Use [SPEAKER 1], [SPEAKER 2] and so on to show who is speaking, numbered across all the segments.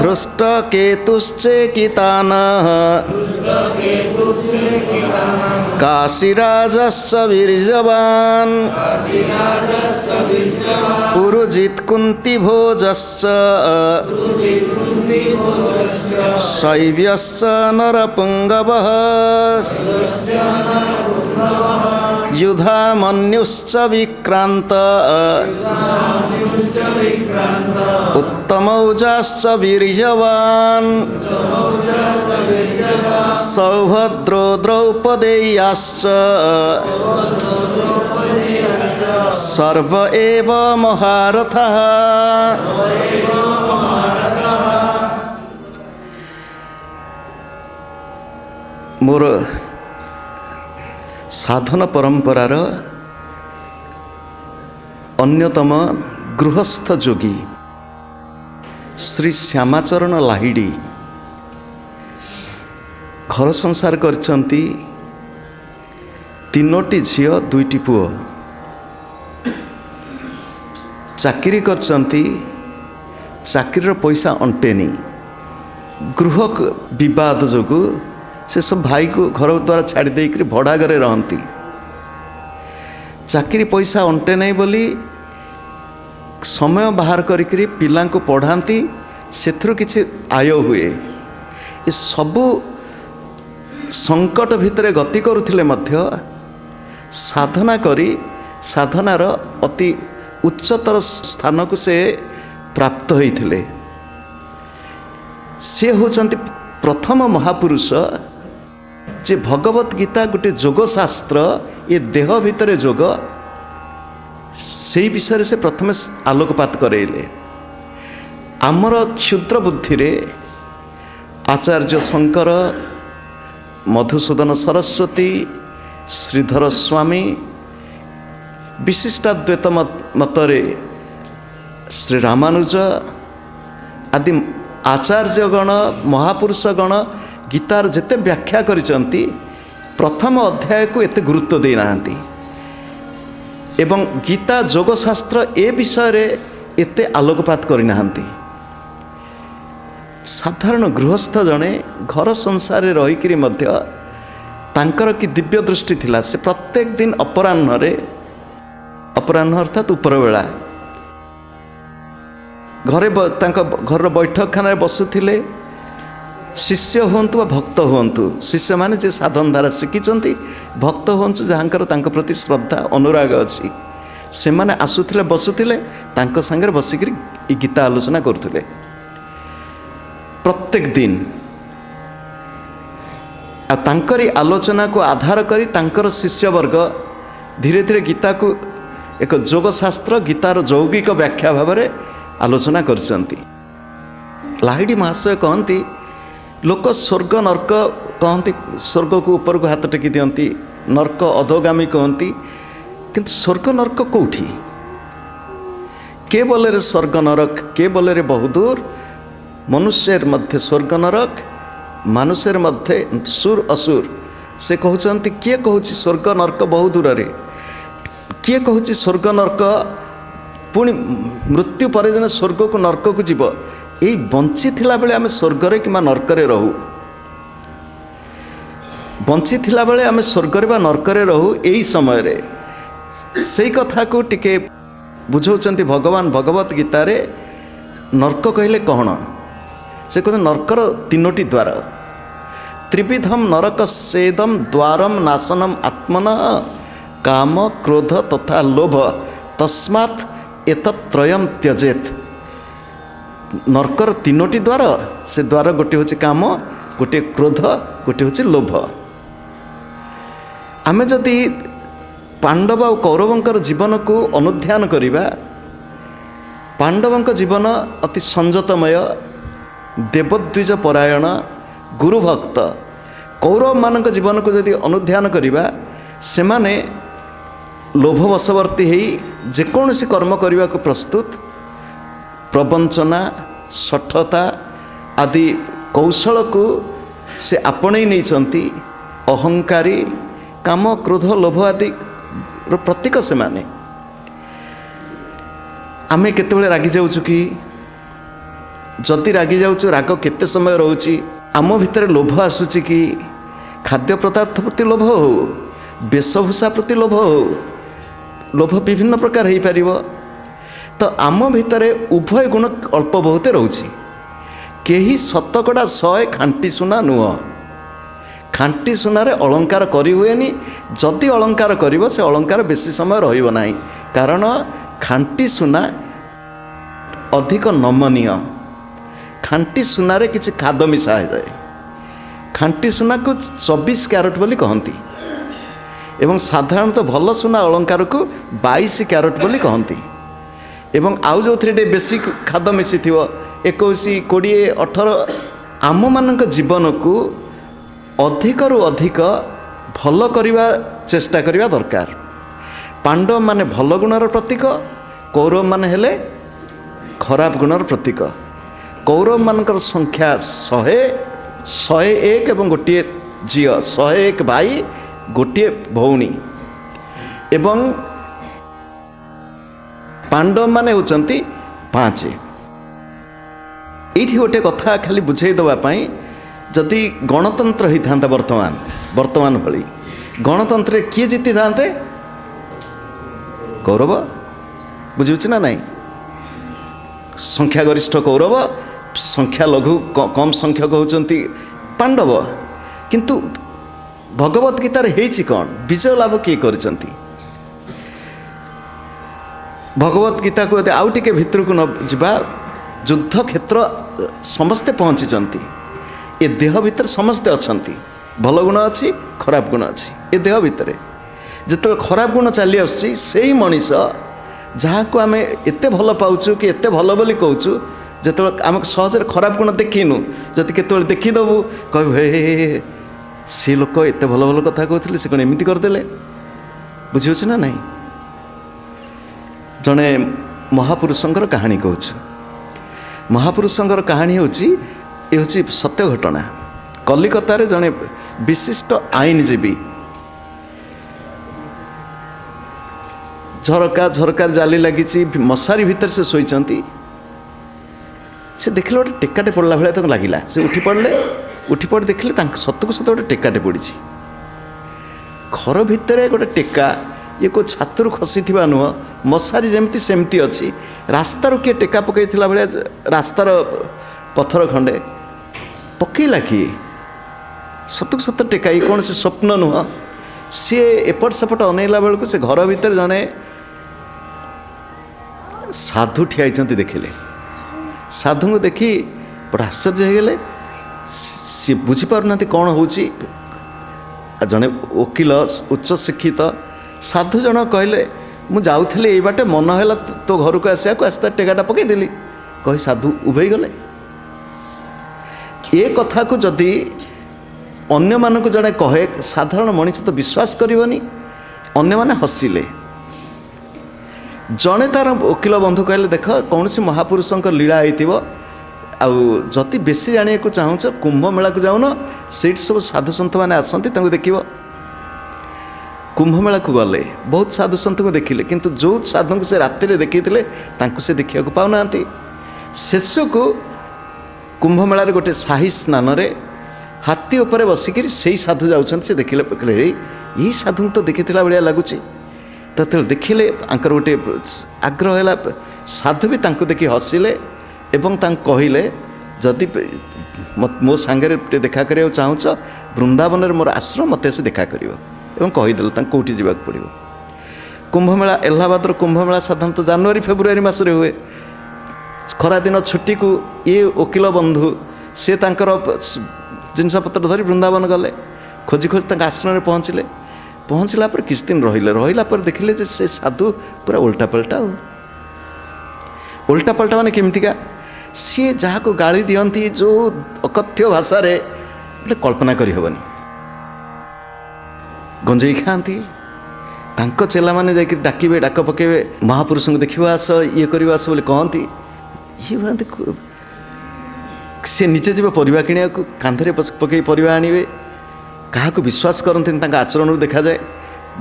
[SPEAKER 1] धृष्टकेतुश्चेकितानः काशीराजश्च वीर्यवान् पुरुजित् कुन्तीभोजश्च शैव्यश्च नरपुङ्गवः युधामन्युश्च विक्रान्त उत्तमौजाश्च वीर्यवान् सौभद्रो द्रौपदेयाश्च सर्व एव महारथः। मोर साधन परंपरार अन्यतम गृहस्थ जोगी श्री श्यामाचरण लाहिड़ी घर संसार करछंती। तीनोटी झियो दुईटी पुओ चाकरी करछंती। चाकरीर पैसा अंटेनी। गृह विवाद जोगु से सब भाई को घर द्वारा छाड़ी देकर भड़ा घरे रहती। चाकरी पैसा अंटे नहीं बोली समय बाहर करी पिला को पढ़ाती। सेथुरु किछि आय हुए। ये सबू संकट भितर गति करुथिले मध्य साधना करी साधनार अति उच्चतर स्थान को से प्राप्त होइथिले। से होचंती प्रथम महापुरुष जे भगवत गीता गोटे जोग शास्त्र ये देह भितर जोग से विषय से प्रथम आलोकपात करेले। आमर क्षुद्र बुद्धि रे आचार्य शंकर मधुसूदन सरस्वती श्रीधर स्वामी विशिष्टाद्वैत मतरे श्री रामानुज आदि आचार्यगण महापुरुषगण गीतार जेते व्याख्या करिसंती प्रथम अध्याय को एते गुरुत्व दे नांती एवं गीता जोगशास्त्र ए विषय रे एते आलोकपात करि नांती। साधारण गृहस्थ जने घर संसार रहीकरी मध्य तांकर कि दिव्य दृष्टि थिला। से प्रत्येक दिन अपराह्न अर्थात उपरबेला घरे घर बैठक खाना बसुथिले। शिष्य हुंतु वा भक्त हुंतु शिष्य माने जे साधन धारा शिखिचंती भक्त हुंतु जहाँकर तांक प्रति श्रद्धा अनुराग अछि से माने आसुथिले बसुथिले तांक संगे बसिकरी गीता आलोचना करुथिले प्रत्येक दिन। आ तांकरी आलोचना को आधार करी तांकर शिष्य वर्ग धीरे धीरे गीता को एक जोग शास्त्र गीतार जौगिक व्याख्या भाव में आलोचना करचंती। लाहिड़ी महाशय कहती लोक स्वर्ग नर्क कहती स्वर्ग को ऊपर को हाथ टेकी दियंती नर्क अधोगामी कहती किंतु स्वर्ग नर्क कौठी के बोले स्वर्ग नरक के बोले बहुदूर मनुष्यर मध्य स्वर्ग नरक मानुषेर मध्य सुर असुर से कहते किए कहूँ स्वर्ग नर्क बहु दूर रे किए कहूँ स्वर्ग नर्क पुणी मृत्यु पर जन स्वर्ग को नर्क को जीव यही बंची थिला बेले आमे स्वर्ग रे कि नर्क रे रहू बंची थिला बेले आमे स्वर्ग रे बा नर्क रे रहू यही समय रे से कथा को टिके बुझाउचंती भगवान भगवत गीता रे। नर्क कहले कौन से कहते नर्कर तीनोटी द्वार त्रिविधम नरक सेदम द्वारम नाशनम आत्मन काम क्रोध तथा लोभ तस्मात् एतत्रयम त्यजेत। नर्कर तीनोटी द्वार से द्वार गोटे हूँ काम गोटे क्रोध गोटे हूँ लोभ। आमे जदि पांडव और कौरवंकर जीवन को अनुध्यान करिबा पांडवंक जीवन अति संयतमय देवद्विज परायण गुरुभक्त। कौरव मानक जीवन को जदि अनुध्यान करिबा सेमाने लोभवशवर्ती होई जेकोसी कर्म करने को प्रस्तुत प्रवंचना शठता आदि कौशल को से आपणई नहीं अहंकारी काम क्रोध लोभ आदि प्रतीक से माने आमे केतेबेले रागी जाउछु कि जदि रागी जाउछु राग केते समय रहउछि आम भितर लोभ आसुछि कि खाद्य पदार्थ प्रति लोभ हो वेशभूषा प्रति लोभ हो लोभ विभिन्न प्रकार हो पार तो आम भितर उभय गुण अल्प बहुत रोचे कहीं शतकड़ा 100 खांटी सुना नुह खांटी सुनारे अलंकार करी हुएनी जदि अलंकार करिवो से अलंकार बेसी समय रहिबो नाही कारण खांटी सुना अधिक नमनीय खांटी सुनारे किछि खाद मिसा जाए खांटी सुना को 24 कैरेट बोली कहती एवं साधारणतः भल सुना अलंकार को 22 कैरेट बोली कहती एवं आउ जो बेसी खाद मिसी थी 21 20 18 आम मान जीवन को अधिक रु अधिक भल करवा चेष्टा करवा दरकार पांडव माने भल गुणर प्रतीक कौरव माने हेले खराब गुणर प्रतीक कौरव मानकर संख्या 101 एवं गोटे झील 101 भाई गोटे भौणी एवं पांडव माने होचंती 5 एठी गोटे कथा खाली बुझाई देवाई जदि गणतंत्र होता वर्तमान भली गणतंत्र किए जीति था कौरव बुझुची ना नहीं संख्या गरिष्ठ कौरव संख्या लघु कम संख्यक होती पांडव किंतु भगवत गीतार हेछि कौन विजय लाभ किए करछंती भगवत गीता को आउ टिके भितर को न जिबा युद्ध क्षेत्र समस्ते पहुँची ए देह भितर समस्ते अछंती भल गुण अच्छी खराब गुण अच्छी ए देह भितर जिते खराब गुण चली आसुची सेही मनीष जहाँ को आम एते भल पाउचु कि एते भल बोली कहूँ जो आम सहज खराब गुण देखीनु जदि केतबेले देखीदेबू कह हे सी लोक एते भल भल कथा कहते से कौन एमती करदे बुझी ना नहीं जड़े महापुरुषंकर कहानी कहूँ महापुरुषंकर कहानी हूँ सत्य घटना कलिकतार जड़े विशिष्ट आईनजीवी झरका झरकार जाली लगी मशारी भितर से शोचती से देखले गोटे टेकाटे पड़ला भाई लगिला से उठी पड़े देखले सतक सत गोटे टेकाटे पड़ी घर भितर गोटे टेका ये को छातरू खसी नुह मशारी जमती सेमती अच्छी रास्तार किए टेका पकई भाया रास्तार पथर खंडे पकईला किए सतक सत टेका ये कौन से स्वप्न नुह सी एपट सेपट अनेला बेलू से घर भितर जड़े साधु ठिया देखिले साधु को देखी बड़ा आश्चर्य होगले सी बुझीपारना कौन हो जड़े वकिल उच्च शिक्षित साधु जन कहले मु जाऊली ये बाटे मन है तो घर को आसता टेकाटा पकईदेली कही साधु उभे गले ये कथा को जदि अन्य मानक जड़े कहे साधारण मनीष तो विश्वास करनी अन्य माने हसिले जड़े तार वकिल बंधु कहले देख कौन सी महापुरुषों लीला आदि बेसी जाना को चाहूच कुंभ मेला को जाऊन से सब साधु सन्त मैंने आसती देखिए कुंभ मेला को गले बहुत साधु सन्त को देखिले किंतु जो साधु को से राति देखी से देखा पाऊना शेष को कुंभ मेलार गोटे शाही स्नान हाथी उपर बसिक से साधु जाऊँ से देखिले कहले यही साधु तो देखी भाया लगुच तो देखिले आंकर गोटे आग्रह है साधु भी देखी हसिले एवं कहले जदि मो सांगे देखा करने चाहूच वृंदावन मोर आश्रम मत से देखा कर कहीदेले कौटी जावाक पड़ो कुंभ मेला इलाहाबाद कुंभ मेला साधारणतः जनवरी फेब्रुआरी मसरे हुए खरादिन छुट्टी को ये वकिल बंधु सी जिनपतर धरी वृंदावन गले खोजी खोजी आश्रम पहुँचले पहुँचला पर किस दिन रहिला पर देखिले से साधु पूरा उल्टा पलटा माने केमतिका सी जहाँ को गाली दियंती जो अकथ्य भाषा रे कल्पना करी हेबनी गंजेई खाती तांको चेला माने जाकि डाकिबे डाक पकेबे महापुरुष को देखिबा आस ये करबा आस बोली कहती ये से निजे जीव परिवा किणा कांधरे पकई परिवा आनिबे काहाकू विश्वास करते आचरण देखा जाए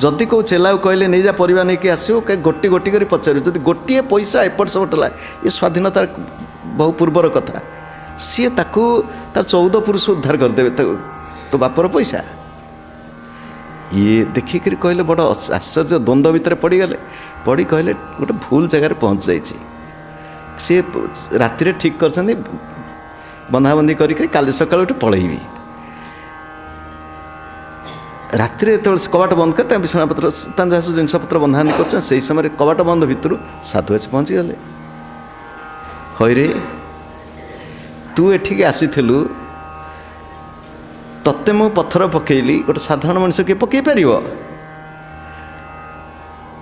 [SPEAKER 1] जदि को चेला कहले नहीं जा परिवा नहीं कि आसो गोटी गोटी कर पचार जब गोटे पैसा एपट सेपट है ये स्वाधीनता बहु पूर्वर कथा सी तार 14 पुरुष उद्धार करदे तो बापर पैसा ये देखिक कहले बड़ आश्चर्य द्वंद्व भितर पड़गले पड़ी कहले गोटे भूल जगार पहुँच जाइए सी राति ठीक कर बंधाबंधी करी काली सकाल पलैबी राति जो कबाट बंद कर बिछापत्र जहाँ सब जिनपत्र बंधाबंधी कर समय कबाट बंद भितर साधु आसी पहुँची गले हईरे तू एठिक आसीलु तत्ते मु पत्थर पकेली गोटे साधारण मनुष्य किए पकई पार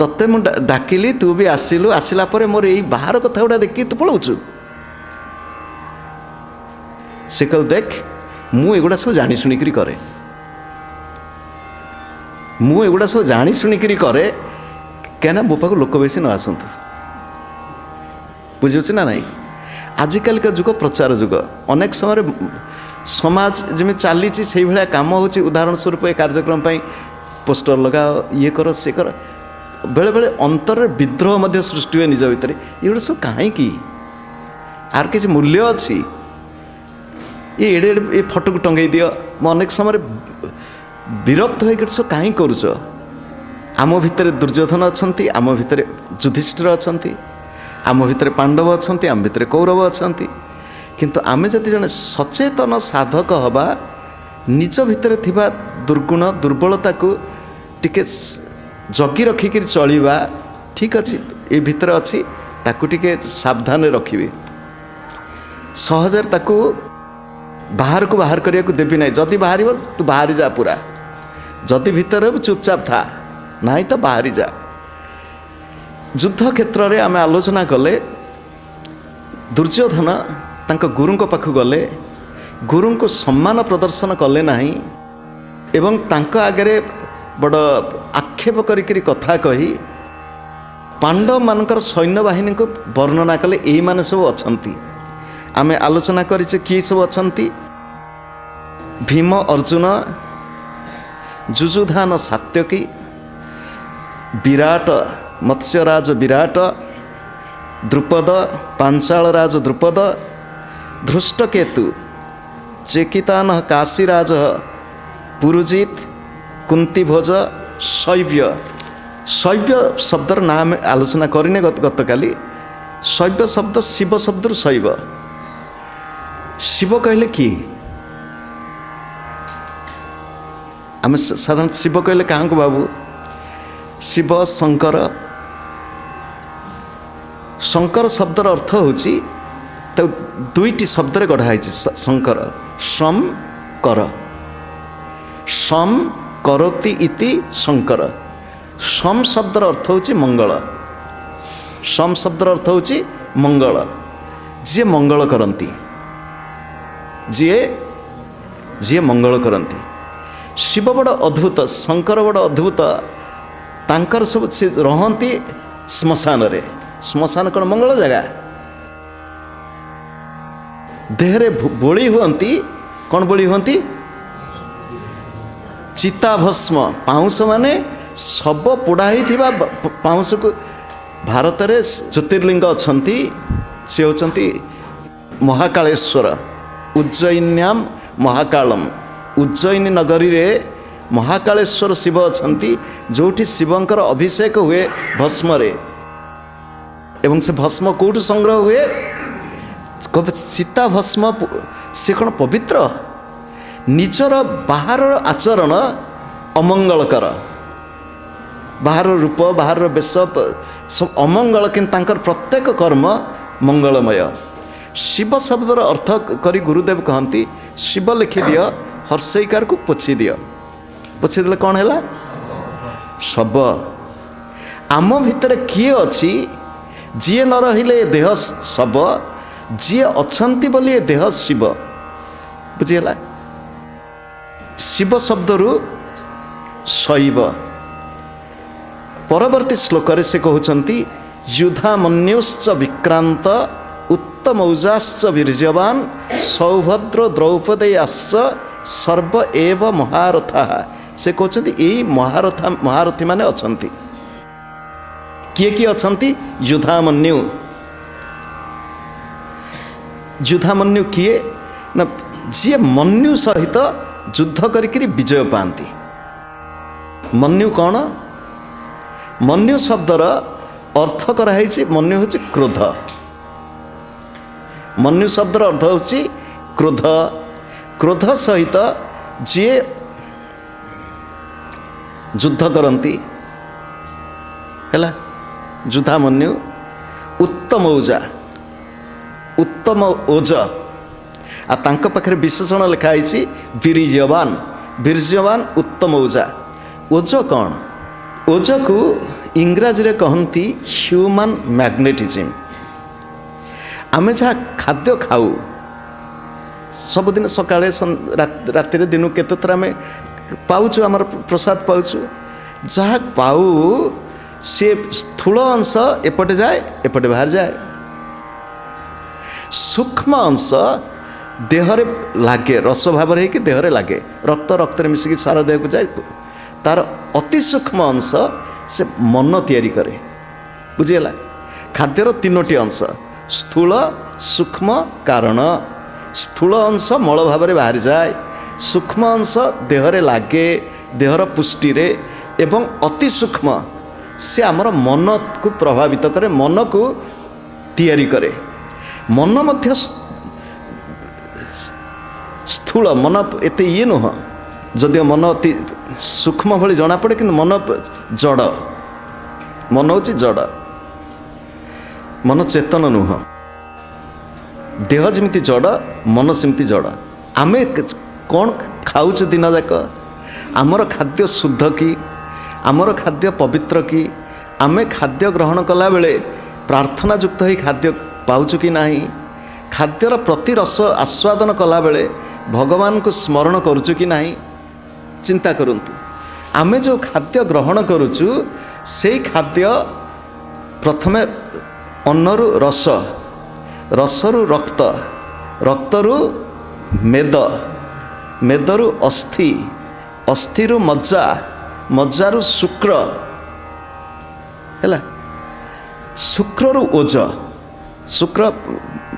[SPEAKER 1] तत्ते मु डाकिली तू भी आसिलु आसला पर मोर यही बाहर कथा गुड़ा देखी तू पलाउचु से कल देख मु एगुड़ा सब जानी शुणिक करे मु एगुड़ा सब जानी शुणिक करे क्या मो पाक लोक बेसी न आसतु बुझे ना नाई आजिकल का जुग प्रचार जुग अनेक समय समाज जमी चली से भाया कम हो उदाहरण स्वरूप ए कार्यक्रम पोस्टर लगाओ ये कर से कर बेले बेले अंतर विद्रोह मध्य सृष्टि हुए निज भितर ये सब कहीं आर किसी मूल्य अच्छी ये एडे ये फटो को टंगे दियो मैं अनेक समय विरक्त हो सब कहीं करुच आम भितर दुर्योधन अच्छा आम भितर युधिष्ठिर अच्छा आम भितर पांडव अच्छा आम भितर कौरव अच्छा किंतु आमे जदि जने सचेतन साधक हवा निज भितर थिबा दुर्गुण दुर्बलता को टिके जगी रखिक चलिबा ठीक अच्छी ये भितर अच्छी ताकू टिके सावधान रखिबे सहजर ताकू बाहर को बाहर करिया को देबी नहीं जदि बाहर तू बाहर जा पूरा जदि भितर चुपचाप था नहीं तो बाहर जा युद्ध क्षेत्र में आम आलोचना कले दुर्योधन तांको गुरु पाखु गले गुरु को सम्मान प्रदर्शन कले नहीं एवं तांको आगे बड़ आक्षेप करी कथा कही पांडव मानकर सैन्य बाहिनी को वर्णना कले यही माने सब अच्छा आम आलोचना करिचे किए सब अच्छा भीम अर्जुन जुजुधान सात्यकी विराट मत्स्यराज विराट द्रुपद पांचाल राज द्रुपद धृष्टकेतु चेकितान काशीराज पुरुजित कुंतीभोज शैव्य शैव्य शब्दर नाम आलोचना करें गतकाली शैव्य शब्द शिव शब्द शैव शिव कहले कि आम साधारण शिव कहले क्या बाबू शिव शंकर शंकर शब्दर अर्थ होची तो दुईटी शब्द गढ़ाई शंकर शम कर शम करोति इति शंकर शम शब्दर अर्थ होची मंगल शम शब्दर अर्थ होची मंगल जी मंगल करती जी मंगल करती शिव बड़ अद्भुत शंकर बड़ अद्भुत तांकर सब से रहती श्मशान रे श्मशान कौन मंगल जगह देहरे बोली हुंती कौन बोली हुंती चिता भस्म पाउंस माने सब पोड़ा ही पाउंस को भारत में ज्योतिर्लिंग अच्छा से होती महाकालेश्वर उज्जयिन्याम महाकालम उज्जयिनी नगरी रे महाकालेश्वर शिव अच्छा जोठी शिवंकर अभिषेक हुए भस्म रे एवं से भस्म कौटू संग्रह हुए सीता भस्म से कौन पवित्र निजर बाहर आचरण अमंगलकर बाहर रूप बाहर बेश सब अमंगल किंतु प्रत्येक कर्म मंगलमय शिव शब्दर अर्थ करी गुरुदेव कहती शिव लिखि दियो हर्षईकार को पोछि दियो पोछि देले कौन है शब आम भितर किए अच्छी जीए न रहिले देह शब जीए अच्छंती बोली देह शिव बुझीगला शिव शब्दरु शैव परवर्ती श्लोक से कहते युद्धामन्युश्च विक्रांत उत्तमौजाश्च वीर्यवान सौभद्र द्रौपदेयाश्च सर्व एव महारथा। से कहते यही महारथी माने अछंती। किए किए अछंती? युधामन्यु। युधामन्यु किए ना? जी मन्यु सहित युद्ध करिकरी विजय पाती। मन्यु कौन? मन्यु शब्दर अर्थ कराई मन्यु हूँ क्रोध। मन्यु शब्दर अर्थ हूँ क्रोध। क्रोध सहित जी युद्ध करती है युधामन्यु। उत्तम औजा, उत्तम ओज आ तांको पाखरे विशेषण लिखाई वीर्यवान। वीर्यवान उत्तम ओजा। ओज कौन? ओज को इंग्राजी रे कहती ह्यूमन मैग्नेटिज्म। आमे जहाँ खाद्य खाऊ सबुदिन सकाळे राति दिन केते थर आमे पाउछु, आमर प्रसाद पाउछु। जहाँ पाऊ सी स्थूल अंश एपटे जाए एपटे बाहर जाए। सूक्ष्म अंश देहरे लागे, रस भाव है कि देहरे लागे, रक्त रक्त मिसिकी सारा देह को जाए। तार अति सूक्ष्म अंश से मन तैयारी करे। बुझीगला? खाद्यर तीनोटी अंश स्थूल सूक्ष्म कारण। स्थूल अंश मल भाव में बाहरी जाए, सूक्ष्म अंश देहरे लागे देहर पुष्टि रे, एवं अति सूक्ष्म से आमर मन को प्रभावित करे, मन को तैयारी करे। मन मध्य स्थूल मन एते ये नुह, जदिव मन अति सूक्ष्म भली जना पड़े, कि मन जड़। मन हूँ जड़, मन चेतन नुह। देह जमी जड़, मन सेमती जड़। आमे कौन खाऊच दिन जाक? आमर खाद्य शुद्ध कि आमर खाद्य पवित्र कि? आमे खाद्य ग्रहण कला बेले प्रार्थना युक्त ही खाद्य पाउछु कि नाही? खाद्यर प्रति रस आस्वादन कला बेले भगवान को स्मरण करुचु कि नाही? चिंता करंतु। आमे जो खाद्य ग्रहण करुचु से खाद्य प्रथमे अन्नरु रस, रसरु रक्त, रक्तरु मेद, मेदरु अस्थि, अस्थिरु मज्जा, मज्जारु शुक्र है, शुक्ररु ओज, शुक्र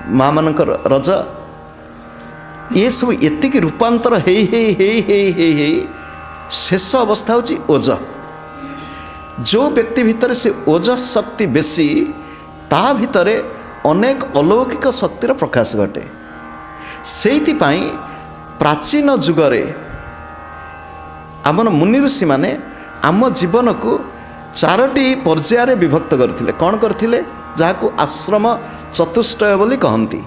[SPEAKER 1] माँ मानकर रज। ये सब एतिक रूपांतर हे शेष अवस्था होची ओज। जो व्यक्ति भितर से ओज शक्ति बेसी, ता भितरे अनेक अलौकिक शक्तिर प्रकाश घटे। सेइति पाई प्राचीन जुगरे आमर मुनि ऋषि माने आम जीवन को चारोटी पर्यायर विभक्त करथिले। कौन करथिले? जहाँ को आश्रम चतुष्टय बोली कहती।